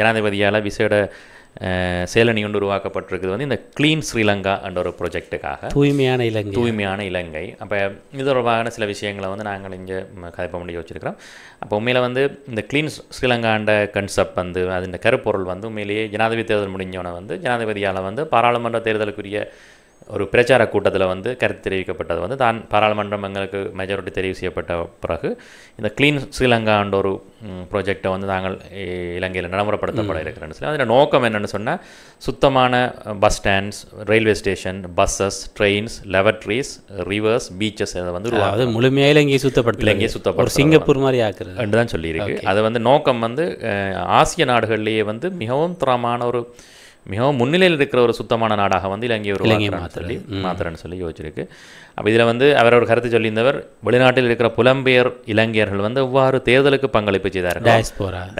ஜனாதிபதியால் விசேட சேலனி ஒன்று உருவாக்கப்பட்டிருக்குது வந்து இந்த க்ளீன் ஸ்ரீலங்கா என்ற ஒரு ப்ரொஜெக்டுக்காக தூய்மையான இலங்கை. அப்போ இது தொடர்பான சில விஷயங்களை வந்து நாங்கள் இங்கே கதைப்ப முடிய வச்சுருக்கிறோம். அப்போ உண்மையில் வந்து இந்த க்ளீன் ஸ்ரீலங்காண்ட கன்செப்ட் வந்து அதன் கருப்பொருள் வந்து உண்மையிலேயே ஜனாதிபதி தேர்தல் முடிஞ்சோன்னே வந்து ஜனாதிபதியால் வந்து பாராளுமன்ற தேர்தலுக்குரிய ஒரு பிரச்சார கூட்டத்தில் வந்து கருத்து தெரிவிக்கப்பட்டது வந்து தான் பாராளுமன்றம் எங்களுக்கு மெஜாரிட்டி தெரிவு செய்யப்பட்ட பிறகு இந்த க்ளீன் ஸ்ரீலங்கான்ற ஒரு ப்ராஜெக்டை வந்து நாங்கள் இலங்கையில் நடைமுறைப்படுத்தப்பட இருக்கிறேன்னு சொல்லி அதில் நோக்கம் என்னென்னு சொன்னால் சுத்தமான bus stands, railway station, buses, trains, lavatories, rivers, beaches அதை வந்து முழுமையாக இலங்கையை சுத்தப்படுத்த சிங்கப்பூர் மாதிரி ஆக்குறது என்று தான் சொல்லியிருக்கு. அது வந்து நோக்கம் வந்து ஆசிய நாடுகள்லேயே வந்து மிகவும் தரமான ஒரு மிகவும் முன்னிலையில் இருக்கிற ஒரு சுத்தமான நாடாக வந்து இலங்கை மாத்திரன்னு சொல்லி யோசிச்சிருக்கு. அப்போ இதில் வந்து அவர் ஒரு கருத்து சொல்லியிருந்தவர், வெளிநாட்டில் இருக்கிற புலம்பெயர் இலங்கையர்கள் வந்து எவ்வாறு தேர்தலுக்கு பங்களிப்பு செய்தார்கள்,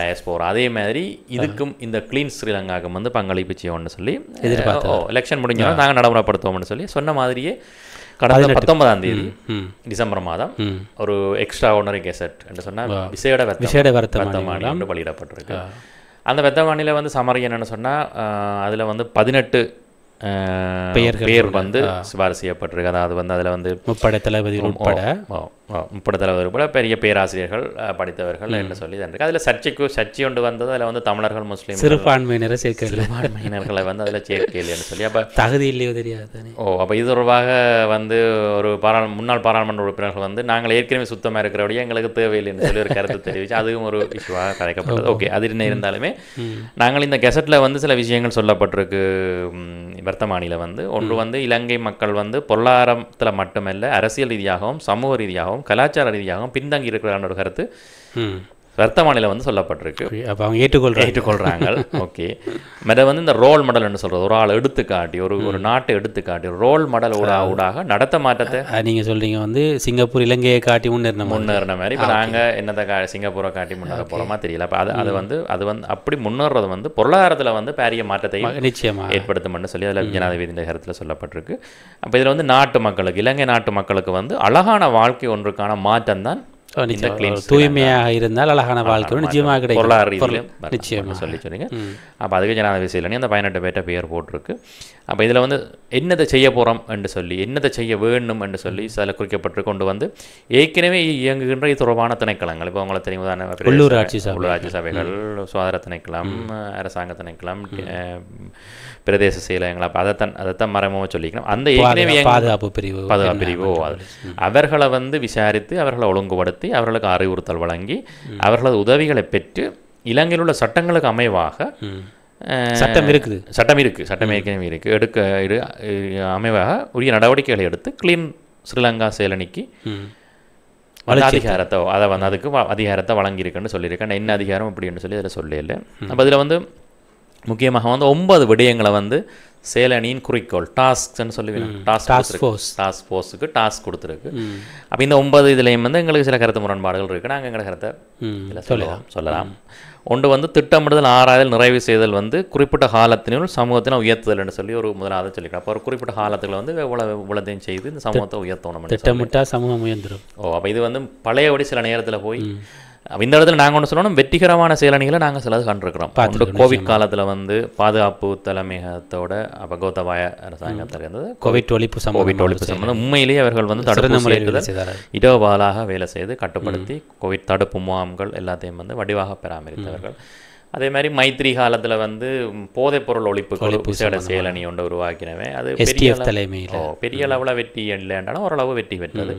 டயஸ்போரா அதே மாதிரி இதுக்கும் இந்த க்ளீன் ஸ்ரீலங்காவுக்கும் வந்து பங்களிப்பு செய்வோம்னு சொல்லி எலெக்ஷன் முடிஞ்சோன்னா நாங்கள் நடைமுறைப்படுத்துவோம்னு சொல்லி சொன்ன மாதிரியே கடந்த 19ஆம் தேதி டிசம்பர் மாதம் ஒரு எக்ஸ்ட்ரா ஆர்டினரி கெசட் என்று சொன்னால் விசேட வர்த்தமானி என்று வெளியிடப்பட்டிருக்கு. அந்த வெத்தவாணியில் வந்து சமரி என்னென்னு சொன்னால் அதில் வந்து 18 பெயர் வந்து சிபாரிசு செய்யப்பட்டிருக்கு. அதாவது வந்து அதில் வந்து முப்படை தளபதி உட்பட பெரிய பேராசிரியர்கள் படித்தவர்கள் என்று சொல்லி தான் இருக்குது. அதில் சர்ச்சை ஒன்று வந்தது. அதில் வந்து தமிழர்கள், முஸ்லீம், சிறுபான்மையினர்களை வந்து அதில் சேர்க்கையில்லைன்னு சொல்லி அப்போ தகுதி இல்லையோ தெரியாது. அப்போ இது தொடர்பாக வந்து ஒரு முன்னாள் பாராளுமன்ற உறுப்பினர்கள் வந்து நாங்கள் ஏற்கனவே சுத்தமாக இருக்கிறபடியே எங்களுக்கு தேவையில்லைன்னு சொல்லி ஒரு கருத்து தெரிவித்து அதுவும் ஒரு இஷ்யூவாக கதைக்கப்பட்டது. ஓகே, அது என்ன இருந்தாலுமே நாங்கள் இந்த கெசட்டில் வந்து சில விஷயங்கள் சொல்லப்பட்டிருக்கு. வர்த்தமானியில் வந்து ஒன்று வந்து இலங்கை மக்கள் வந்து பொருளாதாரத்தில் மட்டுமல்ல அரசியல் ரீதியாகவும் சமூக ரீதியாகவும் கலாச்சார ரீதியாகவும் பின்தங்கி இருக்கிறான ஒரு கருத்து வர்த்தமானியில் வந்து சொல்லப்பட்டிருக்கு. அப்போ அவங்க ஏற்றுக்கொள்கிறாங்க. ஓகே, மற்ற வந்து இந்த ரோல் மாடல் என்று சொல்கிறது, ஒரு ஆள் எடுத்துக்காட்டி ஒரு நாட்டை எடுத்துக்காட்டி ஒரு ரோல் மாடல் ஊடாக நடத்த மாற்றத்தை நீங்கள் சொல்கிறீங்க வந்து சிங்கப்பூர் இலங்கையை காட்டி முன்னேறின மாதிரி இப்போ நாங்கள் என்னத்தை சிங்கப்பூரை காட்டி முன்னேற போகிறோமா தெரியல. அப்போ அது வந்து அப்படி முன்னேறது வந்து பொருளாதாரத்தில் வந்து பெரிய மாற்றத்தை நிச்சயமாக ஏற்படுத்தும்னு சொல்லி அதில் ஜனாதிபதி கருத்தில் சொல்லப்பட்டிருக்கு. அப்போ இதில் வந்து நாட்டு மக்களுக்கு, இலங்கை நாட்டு மக்களுக்கு வந்து அழகான வாழ்க்கை ஒன்றுக்கான மாற்றம் தான் தூய்மையாக இருந்தால் அழகான வாழ்க்கை நிச்சயமாக கிடைக்கும், பொருளாதார ரீதியிலும் நிச்சயமாக சொல்லி சொன்னீங்க. அப்போ அதுக்கு ஜனாதிபதி செயலனி அந்த 18 பேர்ட்ட பெயர் போட்டிருக்கு. அப்போ இதில் வந்து என்னதை செய்ய போகிறோம் என்று சொல்லி என்னதை செய்ய வேணும் என்று சொல்லி சில குறிக்கப்பட்டு கொண்டு வந்து ஏற்கனவே இயங்குகின்ற இது தொடர்பான திணைக்களங்கள், இப்போ அவங்களை தெரியும், உள்ளூராட்சி சபைகள், சுகாதார திணைக்களம், அரசாங்க திணைக்களம், பிரதேச செயலகங்கள், அப்போ அதைத்தான் மறைமுகமாக சொல்லிக்கணும். அந்த ஏற்கனவே பாதுகாப்பு பிரிவோ அவர்களை வந்து விசாரித்து அவர்களை ஒழுங்குபடுத்தி அவர்களுக்கு அறிவுறுத்தல் வழங்கி அவர்களது உதவிகளை பெற்று இலங்கையில் உள்ள சட்டங்களுக்கு அமைவாக சட்டம் ஏற்கனவே இருக்குது அமைவாக உரிய நடவடிக்கைகளை எடுத்து க்ளீன் ஸ்ரீலங்கா சேலனிக்கு அதிகாரத்தை அதுக்கு அதிகாரத்தை வழங்கியிருக்குன்னு சொல்லியிருக்கேன். என்ன அதிகாரம் அப்படின்னு சொல்லி அதில் சொல்லல. அப்போ அதில் வந்து முக்கியமாக வந்து 9 விடயங்களை வந்து சேலனியின் குறிக்கோள் டாஸ்க்னு சொல்லுவீங்க, டாஸ்க் ஃபோர்ஸுக்கு டாஸ்க் கொடுத்துருக்கு. அப்போ இந்த 9 இதுலேயும் வந்து எங்களுக்கு சில கருத்து முரண்பாடுகள் இருக்குது. நாங்கள் எங்களை கருத்தை சொல்லலாம். ஒன்று வந்து திட்டமிடுதல், ஆராய்தல், நிறைவு செய்தல் வந்து குறிப்பிட்ட காலத்தினுள் சமூகத்தினை உயர்த்துதல்னு சொல்லி ஒரு முதலாவது சொல்லிக்கலாம். அப்போ ஒரு குறிப்பிட்ட காலத்தில் வந்து இவ்வளோத்தையும் செய்து இந்த சமூகத்தை உயர்த்தணும், திட்டமிட்டால் சமூகம் உயர்ந்துடும். அப்போ இது வந்து பழையபடி சில நேரத்தில் போய் இந்த இடத்துல நாங்கள் ஒன்று சொல்லணும், வெற்றிகரமான செயலணிகளை நாங்கள் சிலது கண்டிருக்கிறோம். கோவிட் காலத்தில் வந்து பாதுகாப்பு தலைமையகத்தோட அப்போ கோத்தபாய அரசாங்கத்தில் இருந்தது கோவிட் ஒழிப்பு சம்பந்தம் உண்மையிலேயே அவர்கள் வந்து தடுப்பு இடோபாலாக வேலை செய்து கட்டுப்படுத்தி கோவிட் தடுப்பு முகாம்கள் எல்லாத்தையும் வந்து வடிவாக பராமரித்தவர்கள். அதே மாதிரி மைத்ரி காலத்தில் வந்து போதைப்பொருள் ஒழிப்பு விசேட செயலணி ஒன்று உருவாக்கினவே அது பெரிய அளவில் வெற்றி இல்லைன்றாலும் ஓரளவு வெற்றி பெற்றது.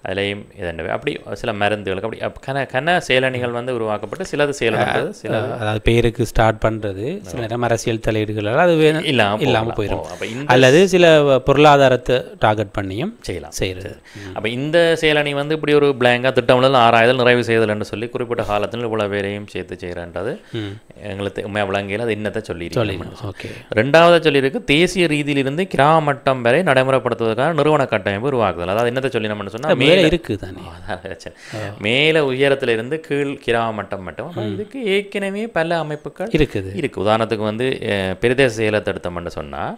அதுலேயும் இதென்ன அப்படி சில மருந்துகளுக்கு அப்படி கன செயலணிகள் வந்து உருவாக்கப்பட்டு சிலது செயல்படுறது, சிலது அதாவது பேருக்கு ஸ்டார்ட் பண்ணுறது, சில நேரம் அரசியல் தலையீடுகளால் அது இல்லாமல் போயிடும், அல்லது சில பொருளாதாரத்தை டார்கெட் பண்ணியும் செய்கிறது. அப்போ இந்த செயலணி வந்து இப்படி ஒரு பிளாங்காக திட்டமிடல், ஆராய்தல், நிறைவு செய்தல் என்று சொல்லி குறிப்பிட்ட காலத்தில் இவ்வளோ பேரையும் சேர்த்து செய்கிறன்றது எங்களுக்கு உண்மையாக விளங்கியில் அது என்னத்தை சொல்லியிருக்கு. ரெண்டாவது சொல்லியிருக்கு, தேசிய ரீதியிலிருந்து கிராம மட்டம் வரை நடைமுறைப்படுத்துவதற்கான நிறுவன கட்டமைப்பு உருவாக்குதல். அதாவது என்னத்தை சொல்லி நம்ம சொன்னால் இருக்குது தானே. மேலே உயரத்திலிருந்து கீழ் கிராம மட்டம் மட்டும் இதுக்கு ஏற்கனவே பல அமைப்புகள் இருக்குது. உதாரணத்துக்கு வந்து பிரதேச செயலத்தை எடுத்தோம்னு சொன்னால்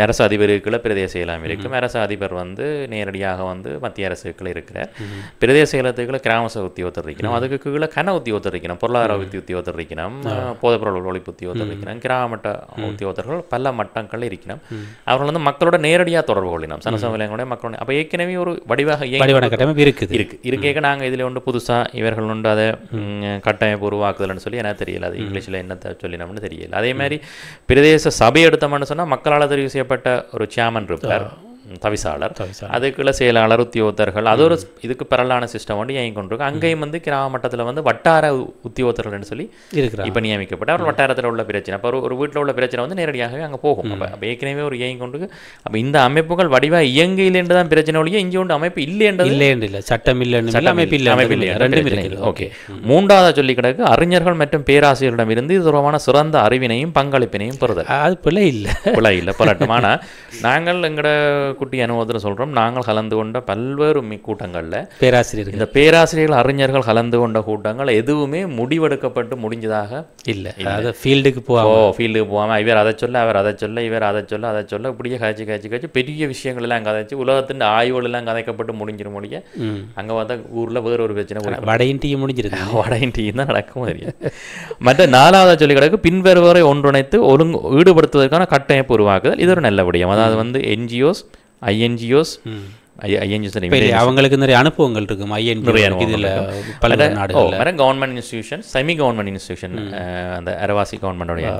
அரசு அதிபருக்குள்ள பிரதேச செயலம் இருக்கும். அரசு அதிபர் வந்து நேரடியாக வந்து மத்திய அரசுக்குள்ள இருக்கிறார். பிரதேச செயலத்துக்குள்ள கிராம சபை உத்தியோகத்தர் இருக்கணும், அதுக்கு கீழே கன உத்தியோகத்தர் இருக்கணும், பொருளாதார உத்தியோகத்தர் இருக்கணும், போதைப்பொருள் ஒழிப்பு உத்தியோகத்தர் இருக்கணும், கிராம மட்ட உத்தியோகத்தர்கள் பல மட்டங்கள் இருக்கணும். அவர்கள் வந்து மக்களோட நேரடியாக தொடர்பு கொள்ளணும், சனசமூகங்களோட மக்களோட. அப்போ ஏற்கனவே ஒரு வடிவாக இருக்கேக்க நாங்கள் இதில் ஒன்று புதுசாக இவர்கள் ஒன்று அதை கட்டமைப்பு உருவாக்குதல்னு சொல்லி எனக்கு தெரியல, அது இங்கிலீஷில் என்னத்தை சொல்லினோம்னு தெரியல. அதே மாதிரி பிரதேச சபை எடுத்தோம்னு சொன்னால் மக்களால் தெரிவு செய்யப்பட்ட ஒரு சேர்மன் இருப்பார், தவிசாளர், அதுக்குள்ள செயலாளர், உத்தியோகத்தர்கள், அது ஒரு இதுக்கு பரவலான சிஸ்டம் வந்து இயங்கி கொண்டிருக்கு. அங்கேயும் வந்து கிராம மட்டத்தில் வந்து வட்டார உத்தியோகத்தர்கள்னு சொல்லி இருக்கிறார் இப்போ நியமிக்கப்பட்ட அவர் வட்டாரத்தில் உள்ள பிரச்சனை. அப்போ ஒரு வீட்டில் உள்ள பிரச்சனை வந்து நேரடியாகவே அங்கே போகும். அப்போ ஏற்கனவே ஒரு இயங்கி கொண்டு அப்போ இந்த அமைப்புகள் வடிவாக இயங்கையில் தான் பிரச்சனை ஒழிய இங்கே ஒன்று அமைப்பு இல்லை, சட்டம் இல்லை. ஓகே, மூன்றாவது சொல்லி கிடக்கு அறிஞர்கள் மற்றும் பேராசிரியர்களிடம் இருந்து இது தொடர்பான சிறந்த அறிவினையும் பங்களிப்பினையும் பெறுதல். அது பிழை இல்லை பரட்டும். ஆனால் நாங்கள் எங்களோட குட்டி அனுபவத்தில் சொல்கிறோம், நாங்கள் கலந்து கொண்ட பல்வேறு கூட்டங்களில் இந்த பேராசிரியர்கள் அறிஞர்கள் கலந்து கொண்ட கூட்டங்கள் எதுவுமே முடிவெடுக்கப்பட்டு முடிஞ்சதாக இல்லை. அதாவது ஃபீல்டுக்கு போகாமல் இவர் அதை சொல்ல, அவர் அதை சொல்ல, இவர் அதை சொல்ல இப்படியே காய்ச்சி பெரிய விஷயங்கள் எல்லாம் கதைச்சு உலகத்தின் ஆய்வுகள் எல்லாம் கதைக்கப்பட்டு முடிஞ்சிடும் முடிய அங்கே பார்த்தா ஊரில் வேறு ஒரு பிரச்சனை வடையின் டீ முடிஞ்சிருக்கு, வடையின் டீ தான் நடக்கும். மற்ற நாலாவது சொல்லி கிடக்கு பின்வருவரை ஒன்றிணைத்து ஈடுபடுத்துவதற்கான கட்டமைப்பு உருவாக்குதல். இது ஒரு நல்ல விடயம். அதாவது வந்து என்ஜிஓஸ், ஐஎன்ஜிஓஸ், அவங்களுக்கு நிறைய அனுபவங்கள் இருக்கும். Government institution, semi government institution, அந்த அரவாசி கவர்மெண்டோடைய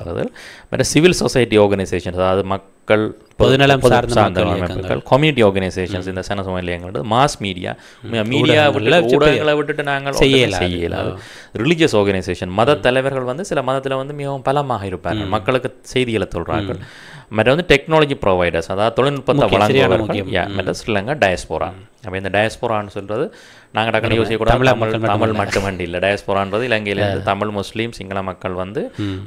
சிவில் சொசைட்டி ஆர்கனைசேஷன், அதாவது மக்கள் பொதுநலம் சார்ந்த அமைப்புகள், கம்யூனிட்டி ஆர்கனைசேஷன்ஸ், இந்த சனசமூக நிலையங்கள், மாஸ் மீடியா ஊடகங்களை விட்டுட்டு நாங்கள் செய்யலாம். ரிலீஜியஸ் ஆர்கனைசேஷன், மத தலைவர்கள் வந்து சில மதத்தில் வந்து மிகவும் பலமாக இருப்பார்கள், மக்களுக்கு செய்திகளை சொல்கிறார்கள். மற்ற வந்து டெக்னாலஜி ப்ரொவைடர்ஸ், அதாவது தொழில்நுட்பத்தை வழங்குவார்கள். மற்ற ஸ்ரீலங்கா டயஸ்போரா. அப்போ இந்த டயஸ்போரான்னு சொல்கிறது நாங்கள் டக்குனு யோசிக்கக்கூடாது, தமிழ் மட்டுமண்டி இல்லை. டயஸ்போரான்றது இலங்கையிலேருந்து தமிழ், முஸ்லீம், சிங்கள மக்கள் வந்து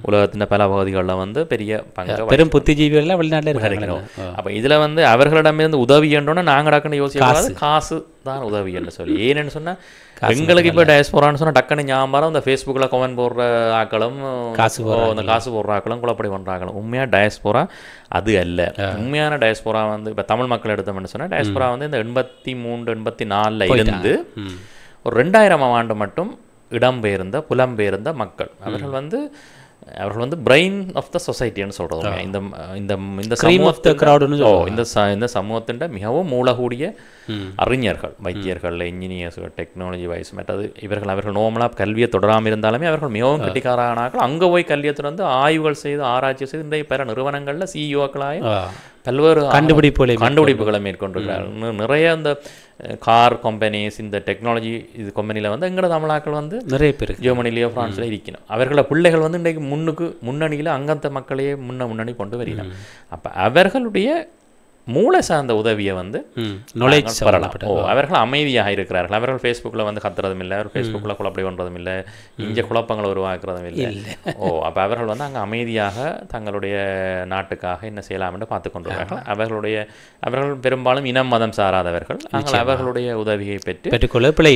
உலகத்தின் பல பகுதிகளில் வந்து பெரிய பங்கு, பெரும் புத்திஜீவிகள் வெளிநாட்டில் கிடைக்கணும். அப்போ இதில் வந்து அவர்களிடமிருந்து உதவி என்றோன்னா நாங்கள் டக்குனு யோசிக்கக்கூடாது, காசு தான் உதவி என்று சொல்லி. ஏன்னு சொன்னால் எங்களுக்கு இப்போ டயஸ்போரான்னு சொன்னால் டக்குனு ஞாபகம் இந்த ஃபேஸ்புக்கில் கமெண்ட் போடுற ஆக்களும் அந்த காசு போடுற ஆக்களும் குழப்படி பண்ணுற ஆக்களும். உண்மையாக டயஸ்போரா அது அல்ல. உண்மையான டயஸ்போரா வந்து இப்போ தமிழ் மக்கள் எடுத்தோம்னு சொன்னால் டயஸ்போரா வந்து இந்த 83, 84 இருந்து ஒரு 2000 ஆண்டு மட்டும் இடம்பெயர்ந்த புலம்பெயர்ந்த மக்கள். அவர்கள் வந்து பிரெயின் ஆஃப் த சொசைட்டின்னு சொல்கிறது. இந்த சமூகத்தின் மிகவும் மூலக்கூடிய அறிஞர்கள், வைத்தியர்கள், இன்ஜினியர்ஸ்கள், டெக்னாலஜி வைஸ் மற்றது அவர்கள் நோமலாக கல்வியை தொடராமல் இருந்தாலுமே அவர்கள் மிகவும் கட்டிக்காரானார்கள். அங்கே போய் கல்வியை தொடர்ந்து ஆய்வுகள் செய்து ஆராய்ச்சி செய்து இன்றைய பிற நிறுவனங்களில் சிஇஓக்களாக பல்வேறு கண்டுபிடிப்புகளை மேற்கொண்டிருக்கிறார்கள். நிறைய இந்த கார் கம்பெனிஸ், இந்த டெக்னாலஜி இது கம்பெனியில் வந்து எங்களோட தமிழாக்கள் வந்து நிறைய பேர் ஜெர்மனிலேயோ ஃப்ரான்ஸில் இருக்கணும். அவர்களோட பிள்ளைகள் வந்து இன்றைக்கு முன்னணியில் அங்கத்த மக்களையே முன்னணி கொண்டு வருகிறாங்க. அப்போ அவர்களுடைய மூளை சார்ந்த உதவியை வந்து வரலாம். அவர்கள் அமைதியாக இருக்கிறார்கள். அவர்கள் ஃபேஸ்புக்கில் வந்து கத்துறதும் இல்லை, அவர் ஃபேஸ்புக்கில் குழப்படி பண்ணுறதும் இல்லை, இங்கே குழப்பங்களை உருவாக்குறதும் இல்லை. அப்போ அவர்கள் வந்து அங்கே அமைதியாக தங்களுடைய நாட்டுக்காக என்ன செய்யலாம் என்று பார்த்து கொண்டிருக்கிறார்கள். அவர்கள் பெரும்பாலும் இனம் மதம் சாராதவர்கள். நாங்கள் அவர்களுடைய உதவியை பெற்றுக்கொள்வது பிழை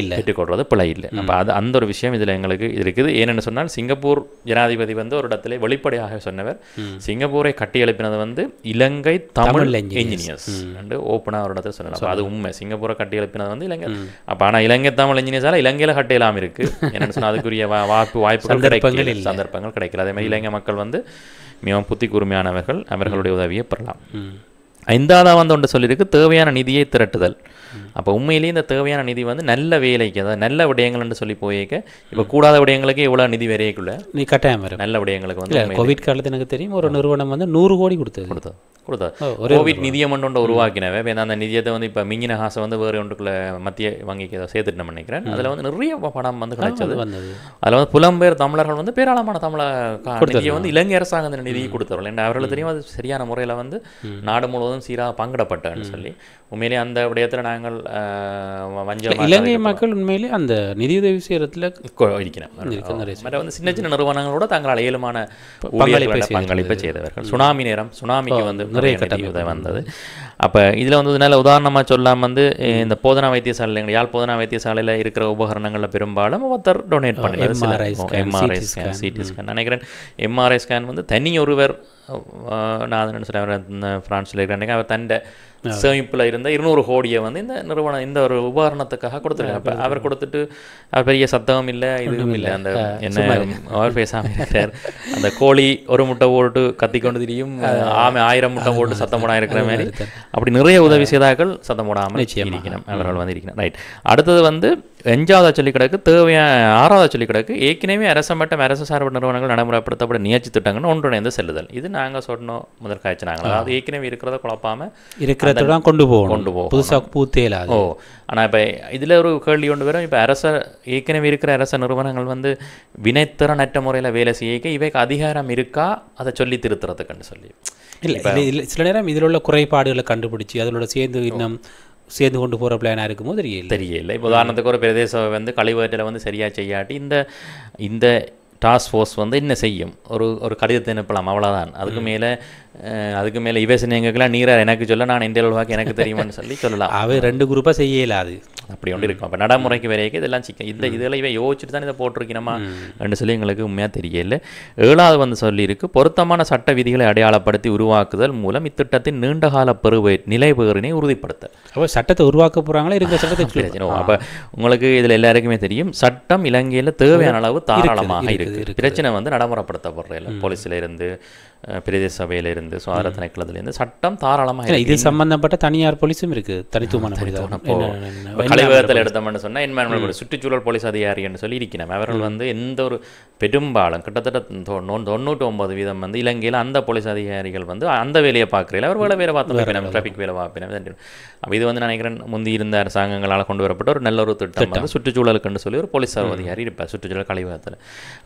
இல்லை. அப்போ அந்த ஒரு விஷயம் இதில் எங்களுக்கு இருக்குது. ஏனென்னு சொன்னால் சிங்கப்பூர் ஜனாதிபதி வந்து ஒரு இடத்துல வெளிப்படையாக சொன்னவர், சிங்கப்பூரை கட்டி எழுப்பினது வந்து இலங்கை தமிழ் என்ஜினியர்ஸ் ஓப்பனாக ஒரு இடத்துல சொன்னாங்க. அது உண்மை. சிங்கப்பூரை கட்டி எழுப்பினது வந்து இலங்கை. அப்போ ஆனால் இலங்கை தமிழ் இன்ஜினியர்ஸால் இலங்கையில் கட்டியெல்லாம் இருக்குது. என்னென்னு சொன்னால் அதுக்குரிய வாய்ப்புகள் சந்தர்ப்பங்கள் கிடைக்கல. அதே மாதிரி இலங்கை மக்கள் வந்து மிகவும் புத்தி கூர்மையானவர்கள், அவர்களுடைய உதவியை பெறலாம். 5ஆவது வந்து ஒன்று சொல்லியிருக்கு, தேவையான நிதியை திரட்டுதல். அப்போ உண்மையிலேயே இந்த தேவையான நிதி வந்து நல்ல வேலைக்கு, அதாவது நல்ல விடயங்கள்னு சொல்லி போயிருக்க, இப்போ கூடாத விடயங்களுக்கு எவ்வளோ நிதி வரையக்குள்ள நீ கட்டாயம் வரும். நல்ல விடயங்களுக்கு வந்து கோவிட் காலத்தில் எனக்கு தெரியும் ஒரு நிறுவனம் வந்து 100 கோடி கொடுத்தது. கோவிட் நிதியம் ஒன்று உருவாக்கினவே அந்த நிதியத்தை வந்து இப்போ மிஞ்சின காசை வந்து வேறு ஒன்றுக்குள்ள மத்திய வங்கிக்கு ஏதோ சேர்த்துட்டு நினைக்கிறேன். அதில் வந்து நிறைய பணம் வந்து கிடைச்சது. அதில் வந்து புலம்பெயர் தமிழர்கள் வந்து பேராளமான தமிழ நிதியை வந்து இலங்கை அரசாங்கம் அந்த நிதியை கொடுத்தவர்கள். ஏன்னா அவர்களுக்கு தெரியும் அது சரியான முறையில் வந்து நாடு முழுவதும் சீராக பங்கிடப்பட்டன்னு சொல்லி. உண்மையிலே அந்த விடயத்தில் நாங்கள் இலங்கை மக்கள் உண்மையிலே அந்த நிதியுதவி செய்யறதுல இருக்கிறோம். வந்து சின்ன சின்ன நிறுவனங்களோட தங்களால் இயலுமான பங்களிப்பை செய்தவர்கள். சுனாமி நேரம், சுனாமிக்கு வந்து நிறைய உதவி வந்தது. அப்போ இதில் வந்து நல்ல உதாரணமாக சொல்லாமல் வந்து இந்த போதனா வைத்தியசாலையில் எங்கள் யாழ் போதனா வைத்தியசாலையில் இருக்கிற உபகரணங்களில் பெரும்பாலும் ஒருத்தர் டொனேட் பண்ணுறாரு. எம்ஆர்ஐ ஸ்கேன், சிடி ஸ்கேன் நினைக்கிறேன். எம்ஆர்ஐ ஸ்கேன் வந்து தனி ஒருவர் நான் அதை நினச்சிட்டேன், அவர் ஃப்ரான்ஸில் இருக்கிறேன், அவர் தண்டை சேமிப்பில் இருந்த 200 கோடியை வந்து இந்த நிறுவனம் இந்த ஒரு உபகரணத்துக்காக கொடுத்துருக்காங்க. அப்போ அவர் கொடுத்துட்டு அவர் பெரிய சத்தமும் இல்லை, இதுவும் இல்லை, அந்த என்ன அவர் பேசாமல் இருக்கிறார். அந்த கோழி ஒரு முட்டை போட்டு கத்திக்கொண்டு திரியும், ஆமை 1000 முட்டை போட்டு சத்தம் போடாமல் இருக்கிற மாதிரி அப்படி நிறைய உதவி செய்தார்கள், சத்தம் போடாமல் இருக்கணும் அவர்கள் வந்து இருக்கணும். ரைட். அடுத்தது வந்து 5வது சொல்லி கிடக்கு தேவையான 6வது சொல்லி கிடக்கு ஏற்கனவே அரசு மற்றும் அரசு சார்பு நிறுவனங்கள் நடைமுறைப்படுத்தப்பட்ட நிகழ்ச்சி திட்டங்கள் ஒன்றிணைந்து செல்லுதல். இது நாங்கள் சொன்னோம் முதல் காய்ச்சினாங்க. அதாவது ஏற்கனவே இருக்கிறத குழப்பாமல் இருக்கிறதான் கொண்டு போவோம் புதுசாக பூத்தேலாது. ஆனால் இப்போ இதில் ஒரு கேள்வி கொண்டு வரும். இப்போ ஏற்கனவே இருக்கிற அரச நிறுவனங்கள் வந்து வினைத்திறனற்ற முறையில் வேலை செய்ய இவைக்கு அதிகாரம் இருக்கா அதை சொல்லி திருத்துறதுக்குன்னு சொல்லி இல்லை. சில நேரம் இதில் உள்ள குறைபாடுகளை கண்டுபிடிச்சி அதோட சேர்ந்து கொண்டு போகிற பிளானாக இருக்கும்போது தெரியல. இப்போ உதாரணத்துக்கு ஒரு பிரதேச வந்து கழிவற்றில் வந்து சரியாக செய்யாட்டி இந்த டாஸ்க் ஃபோர்ஸ் வந்து என்ன செய்யும், ஒரு கடிதத்தை அனுப்பலாம், அவ்வளோதான். அதுக்கு மேலே இவேசன் எங்களுக்கெல்லாம் நீராக எனக்கு சொல்ல நான் இந்திய வாக்கு எனக்கு தெரியுமான்னு சொல்லலாம். அவை 2 குரூப்பாக செய்யலாது அப்படி ஒன்று இருக்கும். அப்போ நடைமுறைக்கு வரைக்கும் இதெல்லாம் இதெல்லாம் இவை யோசிச்சுட்டு தான் இதை போட்டிருக்கணுமா என்று சொல்லி எங்களுக்கு உண்மையாக தெரியல. 7வது வந்து சொல்லியிருக்கு பொருத்தமான சட்ட விதிகளை அடையாளப்படுத்தி உருவாக்குதல் மூலம் இத்திட்டத்தின் நீண்டகால நிலைபெறினை உறுதிப்படுத்த. அப்போ சட்டத்தை உருவாக்க போகிறாங்களா இருக்கிற சட்டத்தை? அப்போ உங்களுக்கு இதில் எல்லாருக்குமே தெரியும் சட்டம் இலங்கையில் தேவையான அளவு தாராளமாக இருக்குது. பிரச்சனை வந்து நடைமுறைப்படுத்தப்படுற இல்லை. போலீஸில் இருந்து பிரதேச சபையிலிருந்து சுகாதார திணைக்களத்திலிருந்து சட்டம் தாராளமாக இது சம்பந்தப்பட்ட தனியார் போலீஸும் இருக்குது. தனித்துவமான கழிவகத்தில் எடுத்தோம்னு சொன்னால் என்வரன்மெண்ட் சுற்றுச்சூழல் போலீஸ் அதிகாரி என்று சொல்லி இருக்கிறோம். அவர்கள் வந்து எந்த ஒரு பெரும்பாலும் கிட்டத்தட்ட 99% வந்து இலங்கையில் அந்த போலீஸ் அதிகாரிகள் வந்து அந்த வேலையை பார்க்குறீங்க. அவர் வேலை பார்த்து டிராஃபிக் வேலை பார்ப்பினோம். அப்போ இது வந்து நினைக்கிறேன் முந்தி இருந்த அரசாங்கங்களால் கொண்டு வரப்பட்ட ஒரு நல்ல ஒரு திட்டம் வந்து சுற்றுச்சூழலுக்குன்னு சொல்லி ஒரு போலீஸ் அதிகாரி இருப்பார் சுற்றுச்சூழல் கழிவகத்தில்.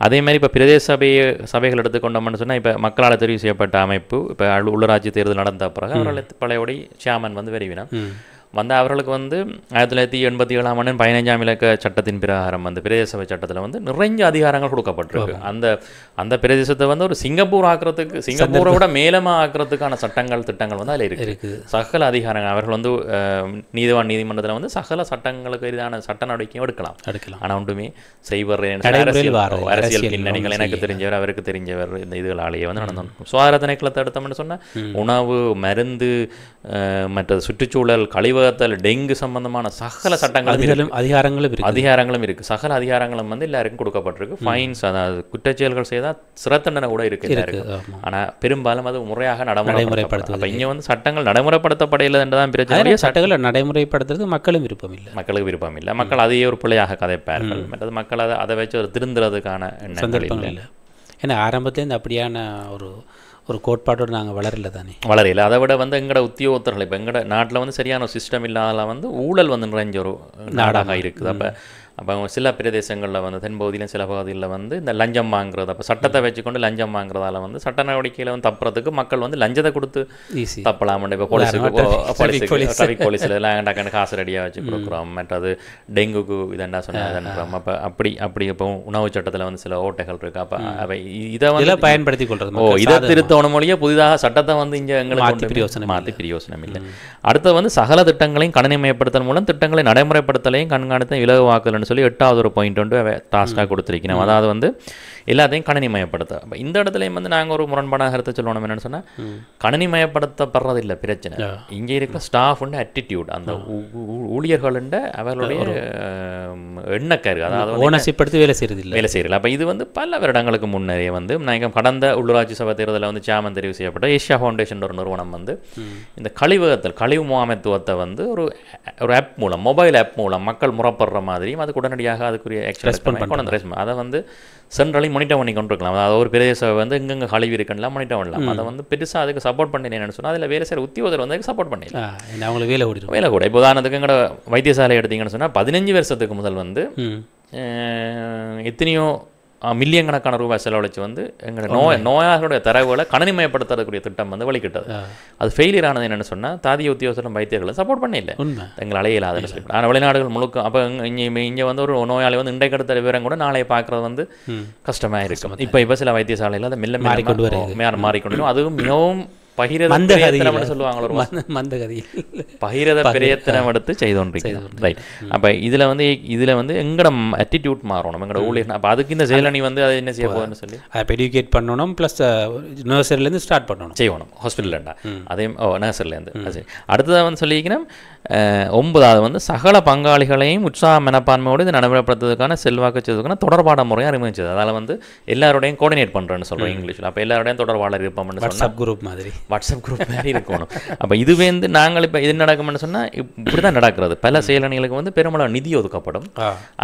அதே மாதிரி இப்போ பிரதேச சபைகள் எடுத்துக்கொண்டோம்னு சொன்னால் இப்போ மக்களால் தெரிவு செய்யப்பட்ட அமைப்பு இப்போ உள்ளூராட்சி தேர்தல் நடந்த பிறகு அவர்கள் பழையபடி சேர்மன் வந்து விரைவினா வந்து அவர்களுக்கு வந்து 1987ஆம் ஆண்டு 15ஆம் இலக்க சட்டத்தின் பிரகாரம் வந்து பிரதேச சபை சட்டத்தில் வந்து நிறைய அதிகாரங்கள் கொடுக்கப்பட்டிருக்கு. அந்த பிரதேசத்தை வந்து ஒரு சிங்கப்பூரை விட மேலமாக ஆக்குறதுக்கான திட்டங்கள் வந்து அதில் இருக்குது. சகல அதிகாரங்கள் அவர்கள் வந்து நீதிமன்றத்தில் வந்து சகல சட்டங்களுக்கு எதிரான சட்ட நடவடிக்கையும் எடுக்கலாம். ஆனால் ஒன்றுமே செய்வர் அரசியல் பின்னணிகள் எனக்கு தெரிஞ்சவர் அவருக்கு தெரிஞ்சவர் இந்த இதுகளாலேயே வந்து நடந்து சுகாதார திணைக்களத்தை எடுத்தோம்னு சொன்னால் உணவு மருந்து மற்ற சுற்றுச்சூழல் கழிவு டெங்கு சம்பந்தமான சகல சட்டங்களும் அதிகாரங்களும் இருக்கு. சகல அதிகாரங்களும் வந்து எல்லாருக்கும் கொடுக்கப்பட்டிருக்கு. ஃபைன்ஸ் அதாவது குற்றச்செயல்கள் செய்தால் சிறை தண்டனை கூட இருக்கு. ஆனால் பெரும்பாலும் அது முறையாக நடைமுறைப்படுத்துவது. இங்கே வந்து சட்டங்கள் நடைமுறைப்படுத்தப்படையில்லை என்றுதான் பிரச்சனை. சட்டங்களை நடைமுறைப்படுத்துறது மக்களுக்கு விருப்பம் இல்லை. மக்கள் அதையே ஒரு பிள்ளையாக கதைப்பார்கள். மற்றது மக்கள் அதை வச்சு ஒரு திருந்துறதுக்கான எண்ணங்கள் இல்லை. ஏன்னா ஆரம்பத்திலேருந்து அப்படியான ஒரு கோட்பாட்டோடு நாங்கள் வளரல. அதை விட வந்து எங்களோட உத்தியோகத்தர்கள் இப்போ எங்களோட நாட்டில் வந்து சரியான ஒரு சிஸ்டம் இல்லாத வந்து ஊழல் வந்து நிறைஞ்ச ஒரு நாடாக இருக்குது. அப்போ சில பிரதேசங்களில் வந்து தென்பகுதியிலும் சில பகுதிகளில் வந்து இந்த லஞ்சம் வாங்குறது, அப்போ சட்டத்தை வச்சுக்கொண்டு லஞ்சம் வாங்குறதால வந்து சட்ட நடவடிக்கையில் வந்து தப்புறதுக்கு மக்கள் வந்து லஞ்சத்தை கொடுத்து தப்பலாம். இப்போ டிராஃபிக் போலீஸில் எல்லாம் காசு ரெடியாக வச்சு கொடுக்குறோம். மற்றது டெங்குக்கு இதெண்டா சொன்னோம். அப்போ அப்படி இப்போ உணவு சட்டத்தில் வந்து சில ஓட்டைகள் இருக்குது. அப்போ அவை இதை வந்து பயன்படுத்தி கொள்றது இதை திருத்தவன மொழியே புதிதாக சட்டத்தை வந்து இங்கே எங்களுக்கு மாற்றி பிரயோசனம் இல்லை. அடுத்தது வந்து சகல திட்டங்களையும் கணினிமயப்படுத்தல் மூலம் திட்டங்களை நடைமுறைப்படுத்தலையும் கண்காணித்த இலகுவாக்கல் சொல்லி 8வது ஒரு பாயிண்ட் வந்து டாஸ்காக கொடுத்துருக்கணும். அதாவது வந்து எல்லாத்தையும் கணினிமயப்படுத்த. அப்போ இந்த இடத்துலையும் வந்து நாங்கள் ஒரு முரண்பாடாக கருத்தை சொல்லணும். என்னென்னு சொன்னால் கணினிமயப்படுத்தப்படுறதில்லை பிரச்சனை. இங்கே இருக்கிற ஸ்டாஃப் அட்டிடியூட் அந்த ஊழியர்களுண்ட அவர்களுடைய எண்ணக்கரு, அதாவது ஓனர்ஷிப்படுத்தி வேலை செய்யறதில்லை. அப்போ இது வந்து பல வருடங்களுக்கு முன்னரே வந்து நாங்கள் கடந்த உள்ளூராட்சி சபை தேர்தலில் வந்து சேர்மன் தெரிவு செய்யப்பட்ட ஏஷியா ஃபவுண்டேஷன் ஒரு நிறுவனம் வந்து இந்த கழிவு முகாமைத்துவத்தை வந்து ஒரு ஆப் மூலம் மொபைல் ஆப் மூலம் மக்கள் முறப்படுற மாதிரியும் அதுக்கு உடனடியாக அதுக்குரிய ஆக்ஷன் அதை வந்து சென்ட்ரலி மானிட்டர் பண்ணி கொண்டிருக்கலாம். அதாவது ஒரு பிரதேச வந்து எங்கெங்கே கழிவு இருக்குன்னா மானிட்டர் பண்ணலாம். அதை வந்து பெருசாக அதுக்கு சப்போர்ட் பண்ணினேன்னு சொன்னால் அதில் வேலை செய்கிற உத்தியோகத்தில் வந்து சப்போர்ட் பண்ணிடலாம். அவங்களுக்கு வேலை கூட. இப்போ உதாரணத்துக்கு எங்களோட வைத்தியசாலை எடுத்தீங்கன்னு சொன்னால் 15 வருஷத்துக்கு முதல் வந்து எத்தனையோ மில்லியன் கணக்கான ரூபாய் செலவழிச்சு வந்து எங்களோட நோயாளர்களுடைய தரவுகளை கணினிமயப்படுத்தக்கூடிய திட்டம் வந்து வழிகிட்டது. அது ஃபெயிலியர் ஆனது என்னென்னு சொன்னால் தாதிய உத்தியோகத்தரும் வைத்தியர்களை சப்போர்ட் பண்ணியில்லை, எங்கள் அலையில்லாதுன்னு சொல்லி. ஆனால் வெளிநாடுகள் முழுக்க அப்போ இங்கே வந்து ஒரு நோயாளி வந்து இன்றைக்கு எடுத்த விவரம் கூட நாளைய பார்க்குறது வந்து கஷ்டமாக இருக்கும். இப்போ சில வைத்தியசாலையில் அதை மெல்ல மாறிக்கொண்டு வரும். அதுவும் மிகவும் பகிரத பிரயத்தனம் சொல்லுவாங்களோ மந்தகதி பகிரத பிரயத்தனம் எடுத்து செய்தோன்றிருக்கிறோம். ரைட். அப்போ இதில் வந்து எங்களோட அட்டிடியூட் மாறணும், எங்களோட ஊழியர். அப்போ அதுக்கு இந்த செயலணி வந்து அதை என்ன செய்ய போகுதுன்னு சொல்லி அதை எடியூகேட் பண்ணணும், ப்ளஸ் நர்சரிலேருந்து ஸ்டார்ட் பண்ணணும், செய்யணும் ஹாஸ்பிட்டல்ண்டா. அதே நர்சரிலேருந்து. சரி. அடுத்ததாக வந்து சொல்லிக்கிறேன் 9வது வந்து சகல பங்காளிகளையும் உற்சாக மனப்பான்மையோடு இதை நடைமுறைப்படுத்துவதற்கான செல்வாக்கு செய்வதற்கான தொடர்பாட முறையை அறிமுகச்சது. அதில் வந்து எல்லாரோடையும் கோஆர்டினேட் பண்ணுறேன்னு சொல்கிறோம் இங்கிலீஷில். அப்போ எல்லாரோடையும் தொடர்பாளர் இருப்போம்னு சொன்னால் வாட்ஸ்அப் குரூப் மாதிரி இருக்கணும். அப்போ இதுவே வந்து நாங்கள் இப்போ இது நடக்கும்னு சொன்னால் இப்படி தான் நடக்கிறது. பல செயலணிகளுக்கு வந்து பெரும்பாலும் நிதி ஒதுக்கப்படும்.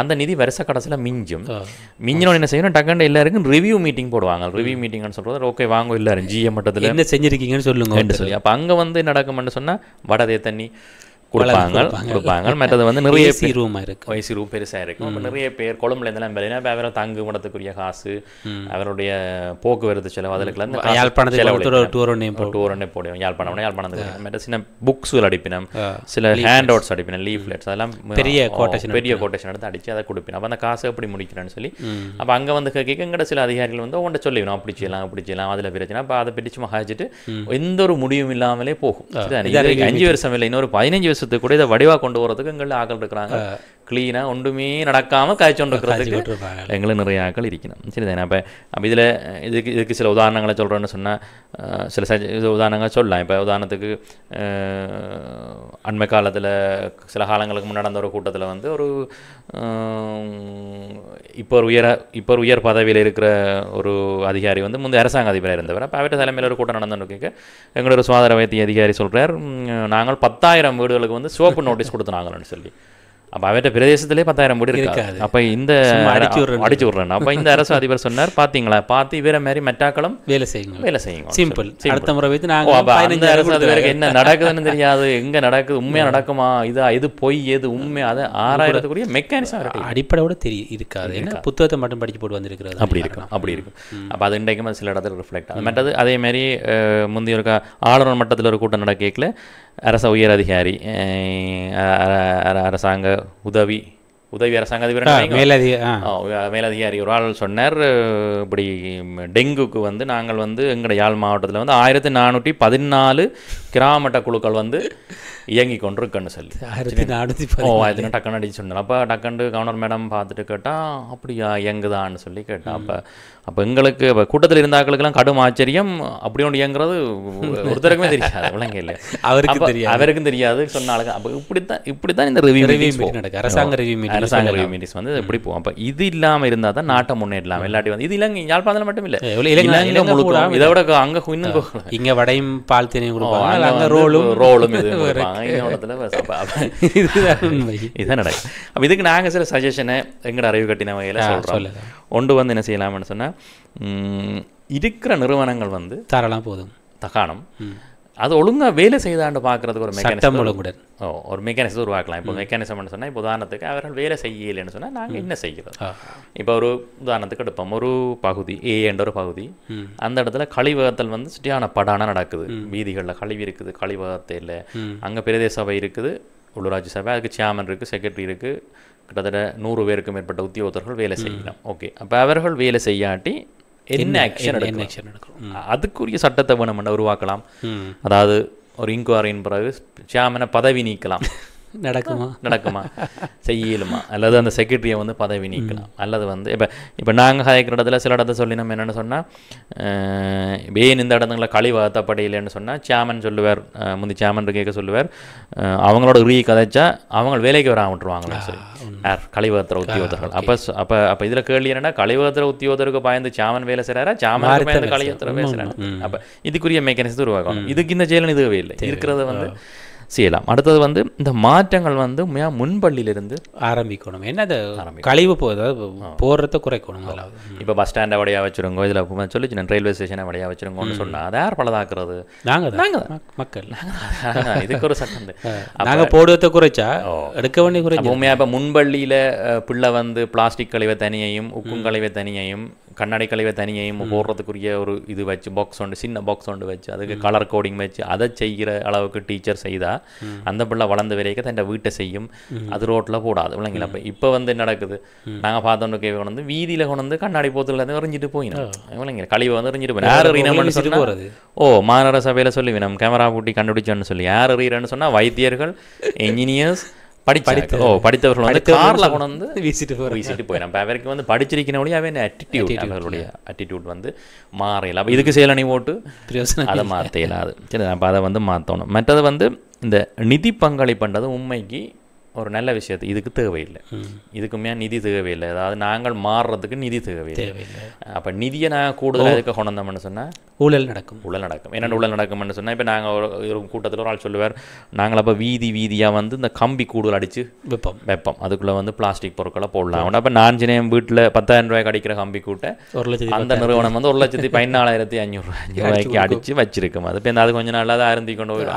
அந்த நிதி வருஷ கடைசியில் மிஞ்சினோட என்ன செய்யணும், டக்குன்னு எல்லாருக்கும் ரிவ்யூ மீட்டிங் போடுவாங்க. ரிவ்யூ மீட்டிங்னு சொல்கிறது ஓகே வாங்க எல்லாரும் ஜிஎம் மட்டத்தில் என்ன செஞ்சுருக்கீங்கன்னு சொல்லுங்க சொல்லி. அப்போ அங்கே வந்து நடக்கும்னு சொன்னால் வடதே தண்ணி கொடுப்பாங்க. மற்றது வந்து நிறைய வயசு ரூம் பெருசாக இருக்கும். அப்போ நிறைய பேர் கொழும்புலேருந்துலாம் வெளியே அவரை தங்கு முடத்துக்குரிய காசு, அவருடைய போக்குவரத்து செலவு, அதுக்குலாம் டூர் ஒன்றே போடுவோம். யாழ்ப்பாணத்துக்கு மற்ற சின்ன புக்ஸுகள் அடிப்பினோம், சில ஹேண்ட் அவுட்ஸ் அடிப்பினோம், லீஃப்லெட்ஸ், அதெல்லாம் பெரிய கோட்டேஷன் எடுத்து அடித்து அதை கொடுப்பினோம். அப்போ அந்த காசு எப்படி முடிக்கிறேன்னு சொல்லி அப்போ அங்கே வந்து கேட்க எங்கட சில அதிகாரிகள் வந்து உங்கள்கிட்ட சொல்லிவிடும் அப்படி செய்யலாம் அதில் பிரச்சனை. அப்போ அதை பிடிச்சு மகாச்சிட்டு எந்த ஒரு முடிவும் இல்லாமலே போகும். 5 வருஷம் இல்லை, இன்னொரு 15 வருஷத்துக்கு கூட இதை வடிவாக கொண்டு போகிறதுக்கு எங்களில் ஆக்கள் இருக்கிறாங்க. க்ளீனாக ஒன்றுமே நடக்காமல் காய்ச்சொண்டு இருக்கிறதுக்கு எங்களுக்கு நிறைய ஆக்கள் இருக்கணும். சரி தானே. அப்போ இதில் இதுக்கு சில உதாரணங்களை சொல்கிறேன்னு சொன்னால் சில உதாரணங்கள் சொல்லலாம். இப்போ உதாரணத்துக்கு அண்மை காலத்தில் சில காலங்களுக்கு முன்னாடி நடந்த ஒரு கூட்டத்தில் வந்து ஒரு இப்போ ஒரு உயர் பதவியில் இருக்கிற ஒரு அதிகாரி வந்து முந்தைய அரசாங்க அதிபராக இருந்தவர். அப்போ அவர்கிட்ட தலைமையில் ஒரு கூட்டம் நடந்துன்னு கேட்க எங்களோட சுகாதார வைத்திய அதிகாரி சொல்கிறார், நாங்கள் 10,000 வீடுகளுக்கு வந்து சிவப்பு நோட்டீஸ் கொடுத்துனாங்கன்னு சொல்லி. அப்போ அவர்கிட்ட பிரதேசத்திலே 10,000 வீடு இருக்காது. அப்போ இந்த அடிச்சு விட்றேன். அப்போ இந்த அரசு அதிபர் சொன்னார், பார்த்தீங்களா, பார்த்து வேற மாதிரி மெட்டாக்களும் வேலை செய்யுங்க சிம்பிள். அடுத்த முறை வைத்து நாங்கள் அரசு அதிபருக்கு என்ன நடக்குதுன்னு தெரியாது, எங்கே நடக்குது, உண்மையாக நடக்குமா, எது பொய் எது உண்மை, அதை ஆராயறதுக்குரிய மெக்கானிசம் அடிப்படையோட இருக்காது. ஏன்னா புத்தகத்தை மட்டும் படிச்சு போட்டு வந்திருக்கிறது அப்படி இருக்கும். அப்போ அது இன்றைக்கும் சில இடத்துல ரிஃப்ளெக்ட் ஆகுது. மற்றது அதே மாதிரி முந்தைய ஒரு ஆளுநர் மட்டத்தில் ஒரு கூட்டம் நடக்கல, அரச உயர் அதிகாரி அரசாங்க உதவி அரசாங்க அதிபர் மேலதிகாரி ஒரு ஆள் சொன்னார், இப்படி டெங்குக்கு வந்து நாங்கள் வந்து எங்களோட யாழ் மாவட்டத்தில் வந்து 1414 கிராமட்ட குழுக்கள் வந்து இயங்கி கொண்டிருக்குன்னு சொல்லி டக்குன்னு அடிச்சு சொன்னார். அப்போ டக்குன்னு கவர்னர் மேடம் பார்த்துட்டு கேட்டால் அப்படியா இயங்குதான்னு சொல்லி கேட்டான். அப்போ எங்களுக்கு இப்போ கூட்டத்தில் இருந்த ஆக்களுக்கெல்லாம் கடும் ஆச்சரியம். அப்படி ஒன்று இயங்குறது ஒருத்தருக்குமே தெரியாது, விளங்க இல்லை, அவருக்கும் தெரியாது சொன்னாலும். அப்போ இப்படித்தான் இந்த ரிவ்யூ நடக்கும், அரசாங்க ரிவ்யூ மீட்டிங்ஸ் வந்து எப்படி போகும். அப்போ இது இல்லாமல் இருந்தால் தான் நாட்டை முன்னேறலாம். இல்லாட்டி வந்து இது இலங்கை யாழ்ப்பாணத்தில் மட்டும் இல்லை, இதை விட அங்கே இன்னும் இங்கே வடையும் பால் தேனையும் கொடுப்பாங்க, அங்கே ரோலும் இது இதுதான் நடக்கும். அப்போ இதுக்கு நாங்கள் சில சஜஷனை எங்களோட அறிவு கட்டின வகையில் சொல்கிறோம். ஒன்று வந்து என்ன செய்யலாம்னு சொன்னால், இருக்கிற நிறுவனங்கள் வந்து தரலாம் போதும் தகாணம் அது ஒழுங்காக வேலை செய்தாண்டு பார்க்குறதுக்கு ஒரு மெக்கானிசம் உருவாக்கலாம். இப்போ மெக்கானிசம்னு சொன்னால், இப்போ உதாரணத்துக்கு அவர்கள் வேலை செய்யலைன்னு சொன்னால் நாங்கள் என்ன செய்கிறது. இப்போ ஒரு உதாரணத்துக்கு எடுப்போம், ஒரு பகுதி ஏ என்ற ஒரு பகுதி, அந்த இடத்துல கழிவகத்தல் வந்து சுற்றியான படான நடக்குது, வீதிகளில் கழிவு இருக்குது, கழிவகத்தில் அங்கே பிரதேச சபை இருக்குது, உள்ளூராட்சி சபை, அதுக்கு சேர்மன் இருக்குது, செக்ரட்டரி இருக்குது, கிட்டத்தட்ட 100 பேருக்கும் மேற்பட்ட உத்தியோகத்தர்கள் வேலை செய்யலாம். ஓகே, அப்போ அவர்கள் வேலை செய்யாட்டி என்ன ஆக்ஷன் எடுக்கணும், அதுக்குரிய சட்டத்தை வேணுமென்று உருவாக்கலாம். அதாவது ஒரு இன்குவாரியின் பிறகு சேர்மனை பதவி நீக்கலாம். நடக்குமா செய்யலுமா, அல்லது அந்த செக்ரட்டரியை வந்து பதவி நீக்கலாம். அல்லது வந்து இப்போ நாங்கள் கதைக்கிற இடத்துல சில இடத்த சொல்லி நம்ம என்னென்னு சொன்னால், ஏன் இந்த இடத்துல கழிவகத்தப்படையில்லைன்னு சொன்னால் சேர்மன் சொல்லுவார், முந்தி சேர்மன் கேட்க சொல்லுவார், அவங்களோட கதைச்சா அவங்க வேலைக்கு வர விட்டுருவாங்களா சரி கழிவகத்துற உத்தியோகத்தர்கள். அப்போ இதில் கேள்வி என்னன்னா, கழிவகத்துற உத்தியோகத்தருக்கு பயந்து சாமன் வேலை செய்கிறாரா, சாமன் பயந்து கழிவகத்துற பேசுகிறாங்க. அப்போ இதுக்குரிய மெக்கானிசத்தை உருவாக்கணும். இதுக்கு இந்த செயலன் இதுவே இல்லை, இருக்கிறத வந்து செய்யலாம். அடுத்தது வந்து இந்த மாற்றங்கள் வந்து முன்பள்ளியிலிருந்து ஆரம்பிக்கணும். என்ன கழிவு போடுறத குறைக்கணும். இப்போ பஸ் ஸ்டாண்டை வழியாக வச்சுருங்கோ, இதில் சொல்லிச்சு ரயில்வே ஸ்டேஷனை வழியாக வச்சுருங்கோன்னு சொன்னால் அதை யார் பலதாக்குறது? நாங்கள் மக்கள். இதுக்கு ஒரு சட்டம் நாங்கள் போடுவதை குறைச்சா எடுக்க வேண்டிய குறைச்சா உண்மையாக இப்போ முன்பள்ளியில் பிள்ளை வந்து பிளாஸ்டிக் கழிவை தனியையும் உக்கும் கழிவை தனியையும் கண்ணாடி கழிவை தனியையும் போடுறதுக்குரிய ஒரு இது வச்சு பாக்ஸ் ஒன்று சின்ன பாக்ஸ் ஒன்று வச்சு அதுக்கு கலர் கோடிங் வச்சு அதை செய்கிற அளவுக்கு டீச்சர் செய்தால் அந்த பிள்ளை வளர்ந்த வரைக்கும் தன் வீட்டை செய்யும். அது ரோட்டில் போடாது இல்லைங்களா? இப்போ வந்து நடக்குது, நாங்கள் பார்த்தோன்னு கொண்டு வந்து வீதியில் கொண்டு வந்து கண்ணாடி போத்துல இருந்து எறிஞ்சிட்டு போயிடும் இல்லைங்களா? கழிவை வந்து எறிஞ்சிட்டு போயிடும். யார் எறியணும்னு சொன்னால் மாநகர சபையில் சொல்லி நம்ம கேமரா கூட்டி கண்டுபிடிச்சோன்னு சொல்லி யார் எறியறன்னு சொன்னால் வைத்தியர்கள், என்ஜினியர்ஸ், படித்தவர்கள் வந்து கார்ல கொண்டு வந்து வீசிட்டு போயிடும். அப்போ அவருக்கு வந்து படிச்சிருக்கணும் அவன் அவர்களுடைய ஆட்டிடியூட் வந்து மாறையில. அப்போ இதுக்கு செயலணி ஓட்டு அதை மாற்ற இயலாது. சரி, அப்போ அதை வந்து மாற்றணும். மற்றது வந்து இந்த நிதி பங்களிப்புன்றது உண்மைக்கு ஒரு நல்ல விஷயத்து இதுக்கு தேவையில்லை. இதுக்குமே நிதி தேவையில்லை. அதாவது நாங்கள் மாறுறதுக்கு நிதி தேவையில்லை. அப்போ நிதியை நாங்கள் கூடுதலாக எதுக்கு கொண்டு வந்தோம்னு சொன்னால் ஊழல் நடக்கும். என்னென்ன ஊழல் நடக்கும்னு சொன்னால் இப்போ நாங்கள் ஒரு கூட்டத்தில் ஒரு ஆள் சொல்லுவார், நாங்கள் அப்போ வீதியாக வந்து இந்த கம்பி கூடுதல் அடித்து வைப்போம் அதுக்குள்ளே வந்து பிளாஸ்டிக் பொருட்களை போடலாம். அப்போ நான் சின்ன வீட்டில் 10,000 ரூபாய்க்கு அடிக்கிற கம்பி கூட்டை அந்த நிறுவனம் வந்து 1,14,500 அடித்து வச்சிருக்கும். அது இப்போ அது கொஞ்சம் நாள் அதை அருந்தி கொண்டு போயிடும்.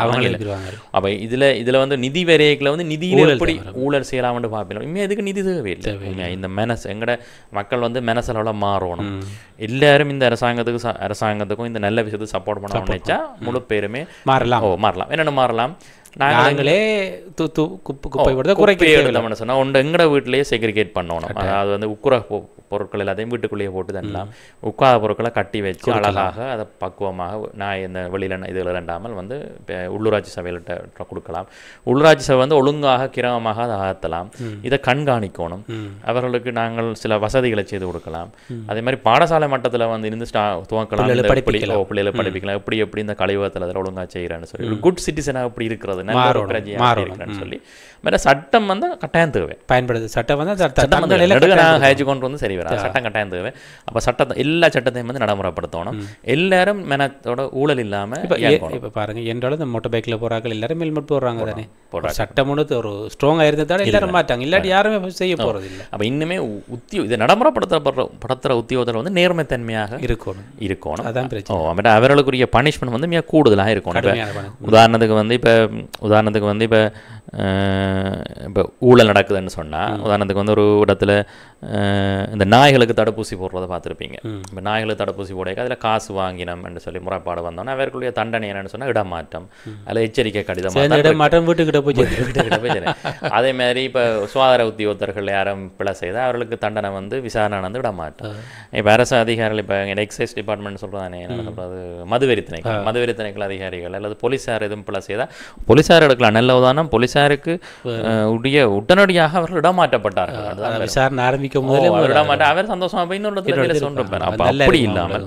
அப்போ இதில் வந்து நிதி வரையக்கில் வந்து நிதியில் எப்படி ஊழல் செய்யலாம்னு பார்ப்போம். இனிமேல் எதுக்கு நிதி தேவையில்லை. இந்த எங்கட மக்கள் வந்து மெனசலோட மாறணும். எல்லாரும் இந்த அரசாங்கத்துக்கும் இந்த நல்ல விஷயத்தை சப்போர்ட் பண்ணணும்னு நினைச்சா முழு பேருமே மாறலாம். என்னென்ன மாறலாம்? நாங்களே குப்பை குறைக்க சொன்னால் ஒன்று எங்கட வீட்டிலேயே செக்ரிகேட் பண்ணணும். அதாவது வந்து உக்குற பொருட்கள் எல்லாத்தையும் வீட்டுக்குள்ளேயே போட்டு தரலாம். உட்காத பொருட்களை கட்டி வச்சு அழகாக அதை பக்குவமாக நான் இந்த வெளியில் இதில் ரெண்டாமல் வந்து உள்ளூராட்சி சபையில்கிட்ட கொடுக்கலாம். உள்ளூராட்சி சபை வந்து ஒழுங்காக கிரமமாக அதை அகற்றலாம். இதை கண்காணிக்கணும். அவர்களுக்கு நாங்கள் சில வசதிகளை செய்து கொடுக்கலாம். அதே மாதிரி பாடசாலை மட்டத்தில் வந்து இருந்து துவக்கலாம். பிள்ளைகளை படிப்பிக்கலாம். எப்படி இந்த கழிவத்தில் அதில் ஒழுங்காக செய்கிறேன்னு சொல்லி குட் சிட்டிசனாக எப்படி இருக்கிறது இருக்கிறேன்னு சொல்லி வேற சட்டம் வந்து கட்டாயம் தேவை. பயன்படுது சட்டம் வந்து கொண்டு வந்து சரி வர சட்டம் கட்டாயம் தேவை. அப்போ சட்டத்தை எல்லா சட்டத்தையும் வந்து நடைமுறைப்படுத்தணும். எல்லாரும் மெனத்தோட ஊழல் இல்லாமல் இப்போ பாருங்க என்றாலும் இந்த மோட்டர் பைக்கில் போகிறாங்க எல்லாரும் ஹெல்மெட் போடுறாங்க தானே. சட்டம் ஒன்று ஒரு ஸ்ட்ராங்காக இருந்ததால எல்லாரும் மாட்டாங்க. இல்லாட்டி யாருமே செய்ய போகிறது இல்லை. அப்போ இன்னுமே இதை நடைமுறைப்படுத்துகிற உத்தியோகத்தில் வந்து நேர்மைத்தன்மையாக இருக்கணும். அதான் பிரச்சனை. அவர்களுக்குரிய பனிஷ்மெண்ட் வந்து மிக கூடுதலாக இருக்கணும். உதாரணத்துக்கு வந்து இப்போ ஊழல் நடக்குதுன்னு சொன்னால் உதாரணத்துக்கு வந்து ஒரு இடத்துல இந்த நாய்களுக்கு தடுப்பூசி போடுறதை பார்த்துருப்பீங்க. இப்போ நாய்களுக்கு தடுப்பூசி போட அதில் காசு வாங்கினோம்னு சொல்லி முறைப்பாடு வந்தோன்னா அவர்களுடைய தண்டனை என்னன்னு சொன்னால் இடமாற்றம், அதில் எச்சரிக்கை கடிதம் வீட்டுக்கிட்ட போய். அதே மாதிரி இப்போ சுகாதார உத்தியோகத்தர்கள் யாரும் பிழை செய்தால் அவர்களுக்கு தண்டனை வந்து விசாரணை வந்து இடமாற்றம். இப்போ அரசு அதிகாரிகள் இப்போ எக்ஸைஸ் டிபார்ட்மெண்ட் சொல்கிறதானே என்ன சொல்கிறது மதுவெறித்தனைகள் அதிகாரிகள் அல்லது போலீஸார் எதுவும் பிழை செய்தால் போலீஸார் எடுக்கலாம். நல்ல உதாரணம், போலீஸாருக்கு உடனடியாக அவர்கள் இடமாற்றப்பட்டார்கள். விசாரணை ஆரம்பிக்கும் போது அவர் சந்தோஷமா போய் இன்னொரு சொல்லிருப்பார். அப்போ அப்படி இல்லாமல்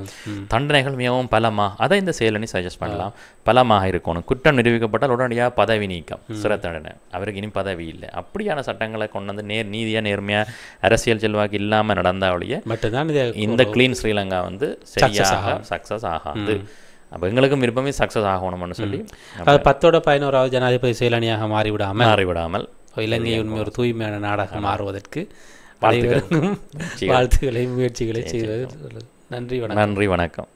தண்டனைகள் மிகவும் பலமாக அதை இந்த செயலணி சஜஸ்ட் பண்ணலாம். பலமாக இருக்கணும். குற்றம் நிரூபிக்கப்பட்டால் உடனடியாக பதவி நீக்கம், சிறை தண்டனை. அவருக்கு இனி பதவி இல்லை. அப்படியான சட்டங்களை கொண்டு வந்து நீதியாக நேர்மையாக அரசியல் செல்வாக்கு இல்லாமல் நடந்தாலேயே மட்டும்தான் இந்த கிளீன் ஸ்ரீலங்கா வந்து சரியாக சக்ஸஸ் ஆகாது. அப்போ எங்களுக்கும் விருப்பமே சக்ஸஸ் ஆகணும்னு சொல்லி அது 10வது ஜனாதிபதி செயலணியாக மாறிவிடாமல் இலங்கை உண்மை ஒரு தூய்மையான நாடாக மாறுவதற்கு வாழ்த்துக்களை முயற்சிகளை செய்வது. நன்றி வணக்கம்.